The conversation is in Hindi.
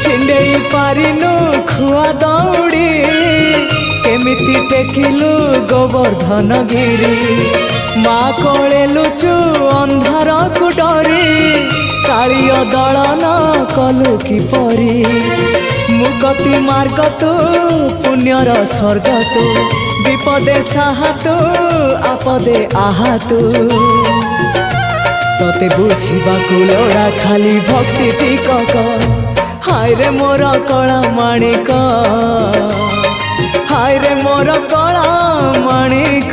छिंडेई पारिनु खुआ दौड़ी केमिति टेकिलु गोवर्धन गिरी माँ कोले लुचु अंधार को डरी कालिय दलन कलु किपरी मुगति मार्ग तू पुण्यर स्वर्ग तू विपदे साहा तू आपदे आहा तू तोते बुझीबा लोड़ा खाली भक्ति टिकक हाय रे मोर कला माणिक हाय रे मोर कला माणिक।